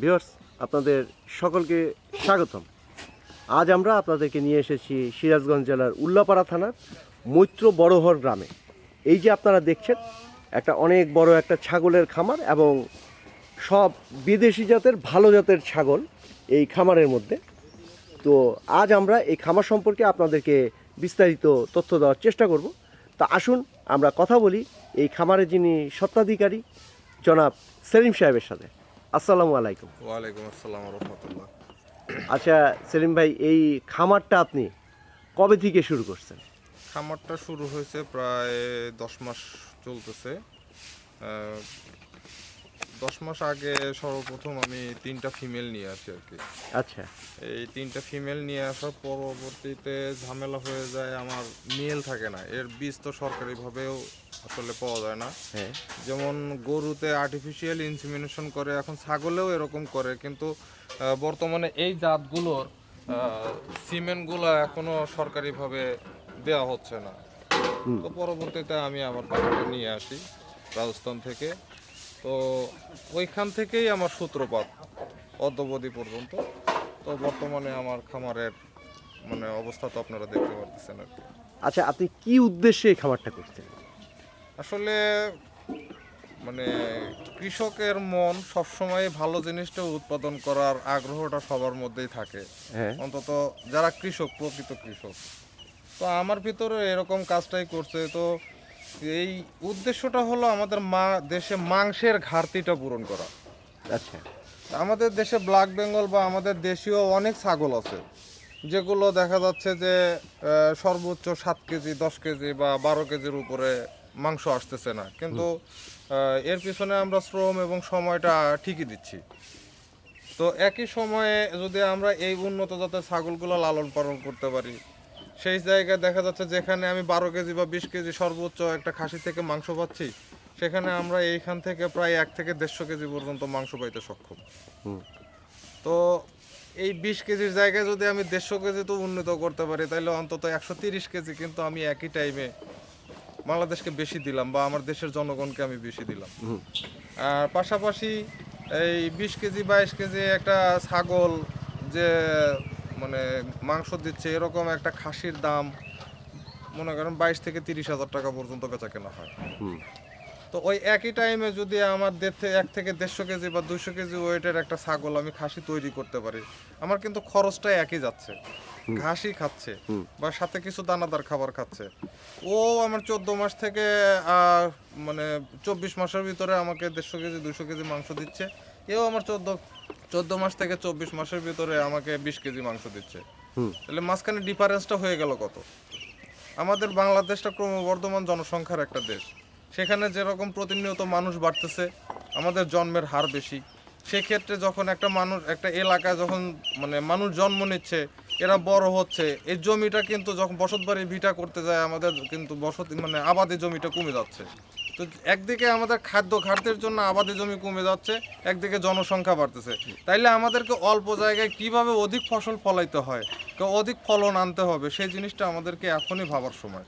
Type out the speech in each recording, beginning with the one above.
Viewers, আপনাদের সকলকে স্বাগতম। আজ আমরা আপনাদেরকে নিয়ে এসেছি সিরাজগঞ্জ জেলার উল্লাপাড়া থানার মৈত্র বড়হর গ্রামে। এই যে আপনারা দেখছেন, একটা অনেক বড় একটা ছাগলের খামার এবং সব বিদেশি জাতের ভালো জাতের ছাগল এই খামারের মধ্যে। তো আজ আমরা এই খামার সম্পর্কে আপনাদেরকে বিস্তারিত তথ্য দেওয়ার চেষ্টা করব। তা আসুন আমরা কথা বলি এই খামারের যিনি স্বত্বাধিকারী জনাব সেলিম সাহেবের সাথে। আসসালামু আলাইকুম। ওয়ালাইকুম আসসালাম রহমতুল্লাহ। আচ্ছা সেলিম ভাই, এই খামারটা আপনি কবে থেকে শুরু করছেন? খামারটা শুরু হয়েছে প্রায় 10 মাস চলতেছে। 10 মাস আগে সর্বপ্রথম আমি 3টা ফিমেল নিয়ে আসি আর কি। আচ্ছা। এই 3টা ফিমেল নিয়ে আসার পরবর্তীতে ঝামেলা হয়ে যায়, আমার মেল থাকে না। এর বীজ তো সরকারিভাবেও আসলে পাওয়া যায় না। হ্যাঁ। যেমন গরুতে আর্টিফিশিয়াল ইনসিমিনেশন করে, এখন ছাগলেও এরকম করে, কিন্তু বর্তমানে এই জাতগুলোর সিমেন্টগুলো এখনো সরকারিভাবে দেওয়া হচ্ছে না। তো পরবর্তীতে আমি আবার বাচ্চাটা নিয়ে আসি রাজস্থান থেকে। তো ওইখান থেকেই আমার সূত্রপাত অদ্যাবধি পর্যন্ত। তো বর্তমানে আমার খামারের মানে অবস্থা তো আপনারা দেখতে পাচ্ছেন আর কি। আচ্ছা, আপনি কি উদ্দেশ্যে এই খামারটা করছেন? আসলে মানে কৃষকের মন সবসময় ভালো জিনিসটা উৎপাদন করার আগ্রহটা সবার মধ্যেই থাকে, হ্যাঁ। অন্তত যারা কৃষক, প্রকৃত কৃষক। তো আমার ভিতরে এরকম কাজটাই করছে। তো এই উদ্দেশ্যটা হলো আমাদের দেশে মাংসের ঘাটতিটা পূরণ করা। আচ্ছা। আমাদের দেশে ব্ল্যাক বেঙ্গল বা আমাদের দেশীয় অনেক ছাগল আছে, যেগুলো দেখা যাচ্ছে যে সর্বোচ্চ 7 কেজি, 10 কেজি বা 12 কেজির উপরে মাংস আসতেছে না, কিন্তু এর পিছনে আমরা শ্রম এবং সময়টা ঠিকই দিচ্ছি। তো একই সময়ে যদি আমরা এই উন্নত জাতের ছাগলগুলো লালন পালন করতে পারি, সেই জায়গায় দেখা যাচ্ছে যেখানে আমি 12 কেজি বা 20 কেজি সর্বোচ্চ একটা খাসি থেকে মাংস পাচ্ছি, সেখানে আমরা এইখান থেকে প্রায় 1 থেকে 150 কেজি পর্যন্ত মাংস পাইতে সক্ষম। তো এই 20 কেজির জায়গায় যদি আমি 150 কেজি তো উন্নত করতে পারি, তাহলে অন্তত 130 কেজি কিন্তু আমি একই টাইমে বাংলাদেশকে বেশি দিলাম বা আমার দেশের জনগণকে আমি বেশি দিলাম। আর পাশাপাশি এই 20 কেজি 22 কেজি একটা ছাগল যে মানে মাংস দিচ্ছে, এরকম একটা খাসির দাম মনে করেন 22 থেকে 30 হাজার টাকা পর্যন্ত বেচা কেনা হয়। তো ওই একই টাইমে যদি আমার 1 থেকে 150 কেজি বা 200 কেজি ওয়েটের একটা ছাগল আমি খাসি তৈরি করতে পারি, আমার কিন্তু খরচটা একই যাচ্ছে, ঘাসই খাচ্ছে বা সাথে কিছু দানাদার খাবার খাচ্ছে। ও আমার 14 মাস থেকে মানে 24 মাসের ভিতরে আমাকে 150 কেজি 200 কেজি মাংস দিচ্ছে। এও আমার 14 মাস থেকে 24 মাসের ভিতরে আমাকে 20 কেজি মাংস দিচ্ছে। তাহলে মাঝখানে ডিফারেন্সটা হয়ে গেল কত? আমাদের বাংলাদেশটা ক্রমবর্ধমান জনসংখ্যার একটা দেশ, সেখানে যেরকম প্রতিনিয়ত মানুষ বাড়তেছে, আমাদের জন্মের হার বেশি। সেক্ষেত্রে যখন একটা মানুষ একটা এলাকায় যখন মানে মানুষ জন্ম নিচ্ছে, এরা বড় হচ্ছে, এই জমিটা কিন্তু যখন বসতবাড়ি ভিটা করতে যায়, আমাদের কিন্তু বসতি মানে আবাদি জমিটা কমে যাচ্ছে। তো একদিকে আমাদের খাদ্য ঘাটতির জন্য আবাদি জমি কমে যাচ্ছে, একদিকে জনসংখ্যা বাড়তেছে। তাইলে আমাদেরকে অল্প জায়গায় কিভাবে অধিক ফসল ফলাইতে হয়, অধিক ফলন আনতে হবে, সেই জিনিসটা আমাদেরকে এখনই ভাবার সময়।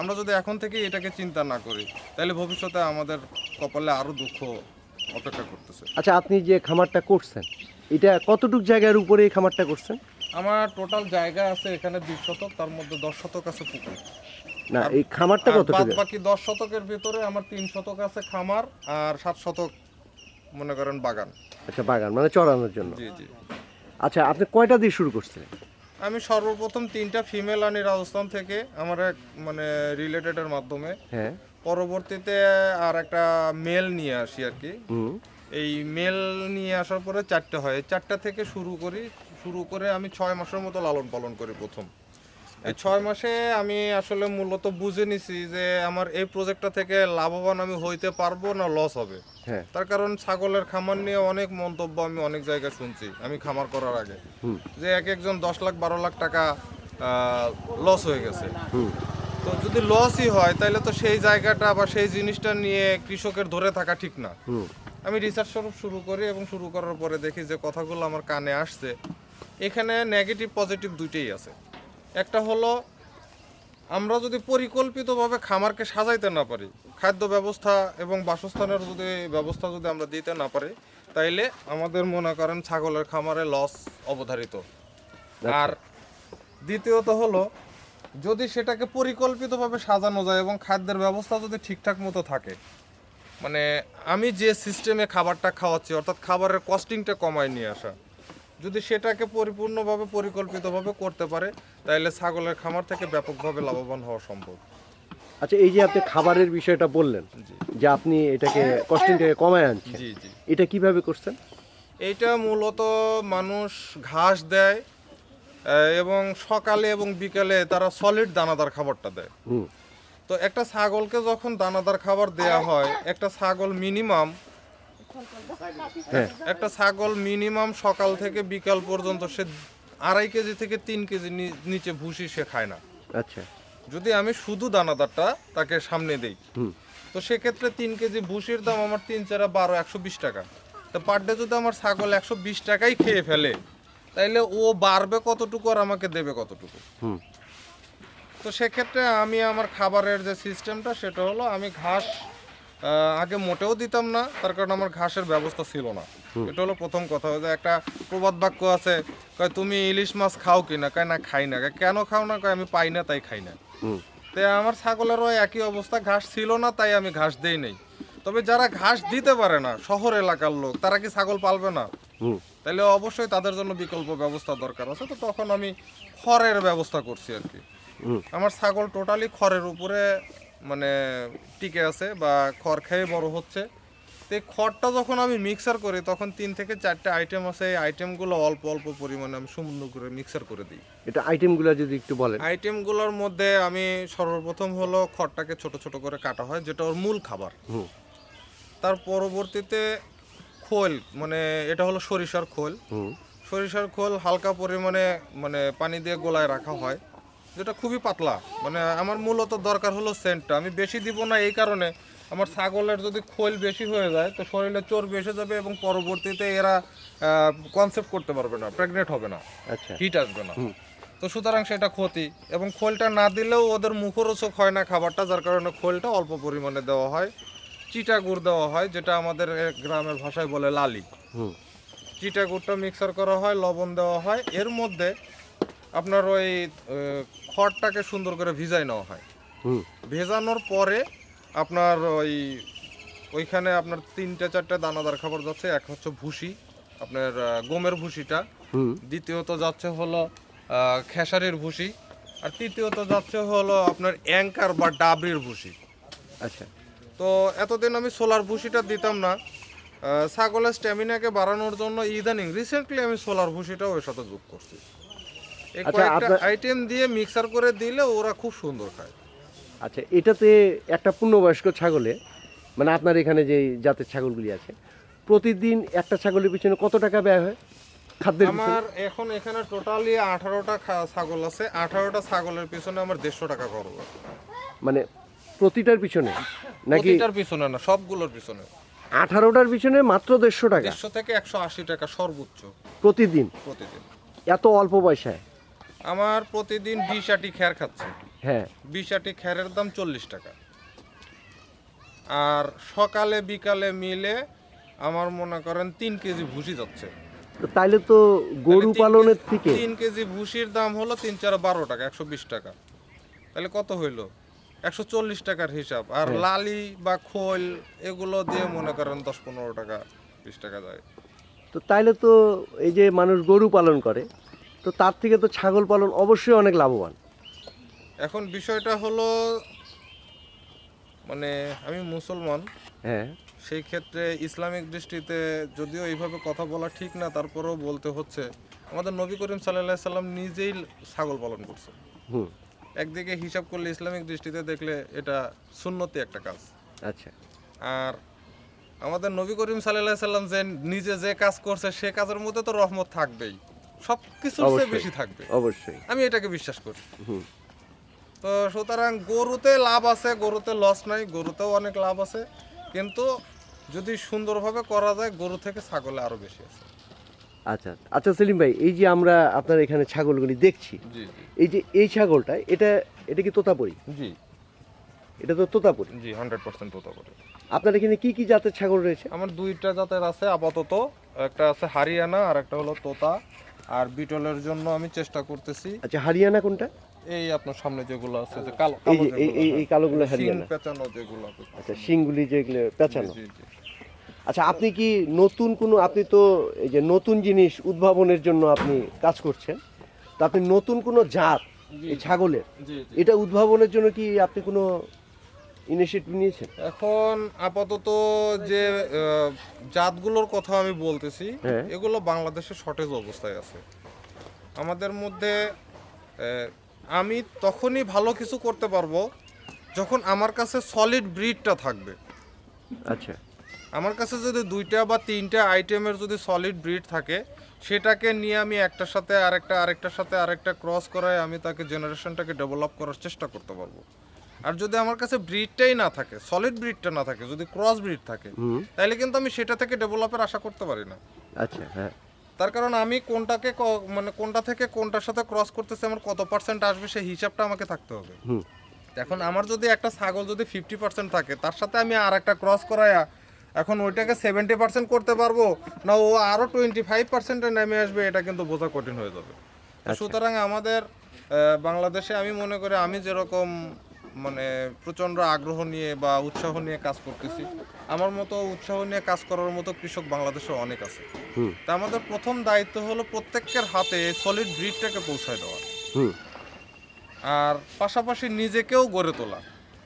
আমরা যদি এখন থেকে এটাকে চিন্তা না করি, তাহলে ভবিষ্যতে আমাদের কপালে আরো দুঃখ অপেক্ষা করতেছে। আচ্ছা, আপনি যে খামারটা করছেন, এটা কতটুক জায়গার উপরে এই খামারটা করছেন? আমার টোটাল জায়গা আছে এখানে 20 শতক, তার মধ্যে 10 শতক আছে পুকুর। না, এই খামারটা কত বাদ করে? বাকি 10 শতকের ভিতরে আমার 3 শতক আছে খামার, আর 7 শতক মনে করেন বাগান। আচ্ছা, বাগান মানে চড়ানোর জন্য। জি জি। আচ্ছা, আপনি কয়টা দিয়ে শুরু করছিলেন? আমি সর্বপ্রথম 3টা ফিমেল আনি রাজস্থান থেকে, আমার এক মানে রিলেটেডের মাধ্যমে। হ্যাঁ। পরবর্তীতে আর একটা মেল নিয়ে আসি আর কি। এই মেল নিয়ে আসার পরে 4টে হয়, এই 4টা থেকে শুরু করে আমি 6 মাসের মতো লালন পালন করি প্রথম। এই 6 মাসে আমি আসলে মূলত বুঝে নিছি যে আমার এই প্রজেক্টটা থেকে লাভবান আমি হইতে পারবো না লস হবে। হ্যাঁ। তার কারণ ছাগলের খামার নিয়ে অনেক মন্তব্য আমি অনেক জায়গায় শুনছি আমি খামার করার আগে, যে একজন 10 লাখ 12 লাখ টাকা লস হয়ে গেছে। তো যদি লসই হয়, তাহলে তো সেই জায়গাটা বা সেই জিনিসটা নিয়ে কৃষকের ধরে থাকা ঠিক না। আমি রিসার্চ শুরু করি এবং শুরু করার পরে দেখি যে কথাগুলো আমার কানে আসছে, এখানে নেগেটিভ পজিটিভ দুইটাই আছে। একটা হলো আমরা যদি পরিকল্পিতভাবে খামারকে সাজাইতে না পারি, খাদ্য ব্যবস্থা এবং বাসস্থানের ব্যবস্থা যদি আমরা দিতে না পারি, তাইলে আমাদের মনে করেন ছাগলের খামারে লস অবধারিত। আর দ্বিতীয়ত হলো, যদি সেটাকে পরিকল্পিতভাবে সাজানো যায় এবং খাদ্যের ব্যবস্থা যদি ঠিকঠাক মতো থাকে, মানে আমি যে সিস্টেমে খাবারটা খাওয়াচ্ছি অর্থাৎ খাবারের কস্টিংটা কমায় নিয়ে আসা, যদি সেটাকে পরিপূর্ণভাবে পরিকল্পিতভাবে করতে পারে তাহলে ছাগলের খামার থেকে ব্যাপকভাবে লাভবান হওয়া সম্ভব। আচ্ছা, এই যে আপনি খাবারের বিষয়টা বললেন জি যে আপনি এটাকে কস্টিংটাকে কমায় আনছেন, জি জি এটা কিভাবে করছেন? এইটা মূলত মানুষ ঘাস দেয় এবং সকালে এবং বিকালে তারা সলিড দানাদার খাবারটা দেয়। হুম। তো একটা ছাগলকে যখন দানাদার খাবার দেয়া হয়, একটা ছাগল মিনিমাম সকাল থেকে বিকাল পর্যন্ত সে 2.5 কেজি থেকে 3 কেজি নিচে ভুসি সে খায় না। আচ্ছা। যদি আমি শুধু দানাদারটা তাকে সামনে দেই, হুম। তো সেক্ষেত্রে 3 কেজি ভুসির দাম আমার 3 4 12 120 টাকা। তো পার ডে যদি আমার ছাগল 120 টাকাই খেয়ে ফেলে, তাইলে ও বাড়বে কতটুকু আর আমাকে দেবে কতটুকু? হুম। তো সেক্ষেত্রে আমি আমার খাবারের যে সিস্টেমটা সেটা হলো, আমি ঘাস আগে মোটেও দিতাম না, তার কারণ আমার ঘাসের ব্যবস্থা ছিল না। এটা হলো প্রথম কথা। যে একটা প্রবাদ বাক্য আছে, কয় তুমি ইলিশ মাছ খাও কি না? কয় না, খাই না। কয় কেন খাও না? কয় আমি পাই না তাই খাই না। তাই আমার ছাগলেরও একই অবস্থা, ঘাস ছিল না তাই আমি ঘাস দেই নাই। তবে যারা ঘাস দিতে পারে না, শহর এলাকার লোক, তারা কি ছাগল পালবে না? তাহলে অবশ্যই তাদের জন্য বিকল্প ব্যবস্থা দরকার আছে। তো তখন আমি খড়ের ব্যবস্থা করছি আর কি। আমার ছাগল টোটালি খড়ের উপরে মানে টিকে আছে বা খড় খেয়ে বড় হচ্ছে। তো এই খড়টা যখন আমি মিক্সার করি তখন 3 থেকে 4টে আইটেম আছে, এই আইটেমগুলো অল্প অল্প পরিমাণে আমি সুন্দর করে মিক্সার করে দিই। এটা আইটেমগুলো যদি একটু বলেন। আইটেমগুলোর মধ্যে আমি সর্বপ্রথম হলো খড়টাকে ছোট ছোট করে কাটা হয়, যেটা ওর মূল খাবার। তার পরবর্তীতে খোল, মানে এটা হলো সরিষার খোল। সরিষার খোল হালকা পরিমাণে মানে পানি দিয়ে গোলায় রাখা হয়, যেটা খুবই পাতলা। মানে আমার মূলত দরকার হলো সেন্টটা, আমি বেশি দিব না এই কারণে, আমার ছাগলের যদি খোল বেশি হয়ে যায় তো শরীরে চর্বি এসে যাবে এবং পরবর্তীতে এরা কনসেপ্ট করতে পারবে না, প্রেগনেন্ট হবে না, আচ্ছা। হিট আসবে না। তো সুতরাং সেটা ক্ষতি, এবং খোলটা না দিলেও ওদের মুখরোচক হয় না খাবারটা, যার কারণে খোলটা অল্প পরিমাণে দেওয়া হয়। চিটা গুড় দেওয়া হয়, যেটা আমাদের গ্রামের ভাষায় বলে লালি। চিটা গুড়টা মিক্সার করা হয়, লবণ দেওয়া হয়, এর মধ্যে আপনার ওই খড়টাকে সুন্দর করে ভিজাই নেওয়া হয়। ভেজানোর পরে আপনার ওইখানে আপনার 3টে 4টে দানাদার খাবার যাচ্ছে। এক হচ্ছে ভুসি, আপনার গমের ভুসিটা, দ্বিতীয়ত যাচ্ছে হলো খেসারির ভুসি, আর তৃতীয়ত যাচ্ছে হলো আপনার অ্যাঙ্কার বা ডাবরির ভুসি। আচ্ছা। তো এতদিন আমি সোলার ভুসিটা দিতাম না, ছাগলের স্ট্যামিনাকে বাড়ানোর জন্য ইদানিং রিসেন্টলি আমি সোলার ভুসিটাও ওর সাথে যোগ করছি। এই কয়েকটা আইটেম দিয়ে মিক্সার করে দিলে ওরা খুব সুন্দর খায়। আচ্ছা, এটাতে একটা পূর্ণবয়স্ক ছাগলে, মানে আপনার এখানে যে জাতের ছাগলগুলি আছে, প্রতিদিন একটা ছাগলের পিছনে কত টাকা ব্যয় হয় খাদ্যের পিছনে? আমার এখন এখানে টোটালি 18টা ছাগল আছে, 18টা ছাগলের পিছনে আমার 150 টাকা খরচ হয়। মানে প্রতিটার পিছনে নাকি? প্রতিটার পিছনে না, সবগুলোর পিছনে। 18টার পিছনে মাত্র 150 টাকা? 150 থেকে 180 টাকা সর্বোচ্চ প্রতিদিন? প্রতিদিন। এত অল্প পয়সায়? আমার প্রতিদিন 20 আটি খ্যার খাচ্ছে। হ্যাঁ। 20 আটি খ্যারের দাম 40 টাকা। আর সকালে বিকালে মিলে আমার মনে করেন 3 কেজি ভুসি যাচ্ছে। তাইলে তো গরু পালনের থেকে 3 কেজি ভুসির দাম হলো 3 4 12 টাকা, 120 টাকা। তাহলে কত হইলো? 140 টাকার হিসাব। আর লালি বা খোল এগুলো দিয়ে মনে করেন 10-15 টাকা 20 টাকা যায়। তো তাইলে তো এই যে মানুষ গরু পালন করে, তো তার থেকে তো ছাগল পালন অবশ্যই অনেক লাভবান। এখন বিষয়টা হলো, মানে আমি মুসলমান, হ্যাঁ, সেই ক্ষেত্রে ইসলামিক দৃষ্টিতে যদিও এইভাবে কথা বলা ঠিক না, তারপরেও বলতে হচ্ছে, আমাদের নবী করিম সাল্লাল্লাহু আলাইহি সাল্লাম নিজেই ছাগল পালন করছে। একদিকে হিসাব করলে ইসলামিক দৃষ্টিতে দেখলে এটা সুন্নতি একটা কাজ। আচ্ছা। আর আমাদের নবী করিম সাল্লাল্লাহু আলাইহি সাল্লাম যে নিজে যে কাজ করছে সে কাজের মধ্যে তো রহমত থাকবেই, সব কিছুর চেয়ে বেশি থাকবে, অবশ্যই আমি এটাকে বিশ্বাস করি। তো সুতরাং গরুতে লাভ আছে, গরুতে লস নাই, গরুতেও অনেক লাভ আছে, কিন্তু যদি সুন্দরভাবে করা যায় গরু থেকে ছাগলে আরো বেশি আছে। আচ্ছা আচ্ছা সেলিম ভাই, এই যে আমরা আপনার এখানে ছাগলগুলি দেখছি, জি এই যে এই ছাগলটা, এটা কি তোতাপুরি? জি এটা তো তোতাপুরি। জি 100% তোতাপুরি। আপনার এখানে কি কি জাতের ছাগল রয়েছে? আমার দুইটা জাতের আছে আপাতত, একটা আছে হরিয়ানা আর একটা হলো তোতা। আর বিটলের জন্য আমি চেষ্টা করতেছি। আচ্ছা, হরিয়ানা কোনটা? এই আপনার সামনে যেগুলো আছে যে কালো এই কালো যে এই কালোগুলো শিং হরিয়ানা। পেঁচানো যেগুলো। আচ্ছা, শিংগুলি যেগুলো পেঁচানো। জি জি। আচ্ছা, আপনি কি নতুন কোনো, আপনি তো এই যে নতুন জিনিস উদ্ভাবনের জন্য আপনি কাজ করছেন, তো আপনি নতুন কোনো জাত এই ছাগলের জি জি। এটা উদ্ভাবনের জন্য কি আপনি কোনো ইনিশিয়েটিভ নিয়েছেন? এখন আপাতত যে জাতগুলোর কথা আমি বলতেছি, হ্যাঁ। এগুলো বাংলাদেশে শর্টেজ অবস্থায় আছে। আমাদের মধ্যে আমি তখনই ভালো কিছু করতে পারবো যখন আমার কাছে সলিড ব্রিডটা থাকবে। আচ্ছা, আমার কাছে যদি দুইটা বা তিনটা আইটেমের যদি সলিড ব্রিড থাকে, সেটাকে নিয়ে আমি একটার সাথে আরেকটার সাথে আরেকটা ক্রস করায় আমি তাকে জেনারেশনটাকে ডেভেলপ করার চেষ্টা করতে পারবো। আর যদি আমার কাছে ব্রিডটাই না থাকে, সলিড ব্রিডটা না থাকে, যদি ক্রস ব্রিড থাকে, তাহলে কিন্তু আমি সেটা থেকে ডেভেলপের আশা করতে পারি না। আচ্ছা, হ্যাঁ, তার কারণ আমি কোনটাকে মানে কোনটা থেকে কোনটার সাথে ক্রস করতেছি, আমার কত পার্সেন্ট আসবে সেই হিসাবটা আমাকে থাকতে হবে। হুম, এখন আমার যদি একটা ছাগল যদি 50% থাকে, তার সাথে আমি আর একটা ক্রস করায়া এখন ওইটাকে 70% করতে পারবো না, ও আরো 25%-এ নেমে আসবে, এটা কিন্তু বোঝা কঠিন হয়ে যাবে। তো সুতরাং আমাদের বাংলাদেশে আমি মনে করি আমি যেরকম মানে প্রচন্ড আগ্রহ নিয়ে বা উৎসাহ নিয়ে কাজ করতেছি, আমার মতো উৎসাহ নিয়ে কাজ করার মতো কৃষক বাংলাদেশে অনেক আছে। হুম, তা আমাদের প্রথম দায়িত্ব হলো প্রত্যেকের হাতে সলিড ব্রিডটাকে পৌঁছায় দেওয়া, হুম। আর পাশাপাশি নিজেকেও গড়ে তোলা।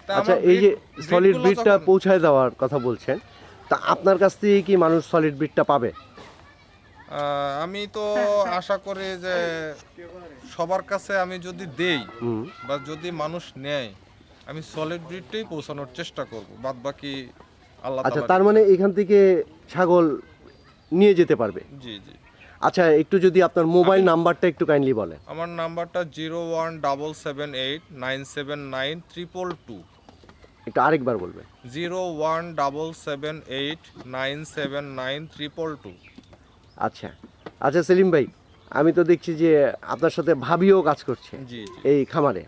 তা আচ্ছা, আমার এই যে breed সলিড গুলো ব্রিডটা যখন- পৌঁছায় দেওয়ার কথা বলছেন, তা আপনার কাছ থেকে কি মানুষ সলিড ব্রিডটা পাবে? আমি তো আশা করি যে সবার কাছে আমি যদি দেই হুম। বা যদি মানুষ নেয়, আমি সলিড ব্রিডটাই পৌঁছানোর চেষ্টা করব, বাদ বাকি আল্লাহ আচ্ছা, তাআলার তার মানে এখান থেকে ছাগল নিয়ে যেতে পারবে। ইচ্ছা। জি জি। আচ্ছা, একটু যদি আপনার মোবাইল নাম্বারটা একটু কাইন্ডলি বলেন। আমার নাম্বারটা 01778979222। একটু আরেকবার বলবেন। 01778979222। আচ্ছা, আচ্ছা সেলিম ভাই, আমি তো দেখছি যে আপনার সাথে ভাবিও কাজ করছে জি জি। এই খামারে,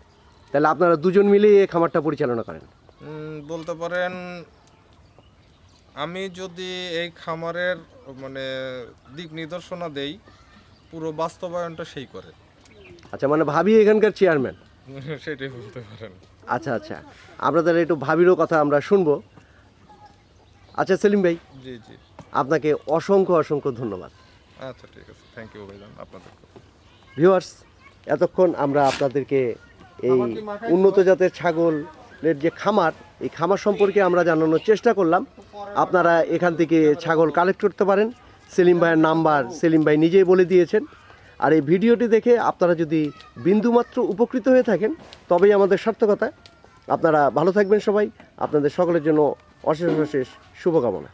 তাহলে আপনারা দুজন মিলেই এই খামারটা পরিচালনা করেন? বলতে পারেন আমি যদি এই খামারের মানে দিক নির্দেশনা দেই, পুরো বাস্তবায়নটা সেই করে। আচ্ছা, মানে ভাবি এখানকার চেয়ারম্যান? সেটাই বলতে পারেন। আচ্ছা, আচ্ছা, আপনাদের একটু ভাবিরও কথা আমরা শুনবো। আচ্ছা সেলিম ভাই, জি জি। আপনাকে অসংখ্য অসংখ্য ধন্যবাদ। আচ্ছা ঠিক আছে, থ্যাংক ইউ ভাইজান আপনাদের। ভিউয়ার্স, এতক্ষণ আমরা আপনাদেরকে এই উন্নত জাতের ছাগলের যে খামার, এই খামার সম্পর্কে আমরা জানানোর চেষ্টা করলাম। আপনারা এখান থেকে ছাগল কালেক্ট করতে পারেন। সেলিম ভাইয়ের নাম্বার সেলিম ভাই নিজেই বলে দিয়েছেন। আর এই ভিডিওটি দেখে আপনারা যদি বিন্দুমাত্র উপকৃত হয়ে থাকেন, তবেই আমাদের সার্থকতা। আপনারা ভালো থাকবেন সবাই। আপনাদের সকলের জন্য অশেষ অশেষ শুভকামনা।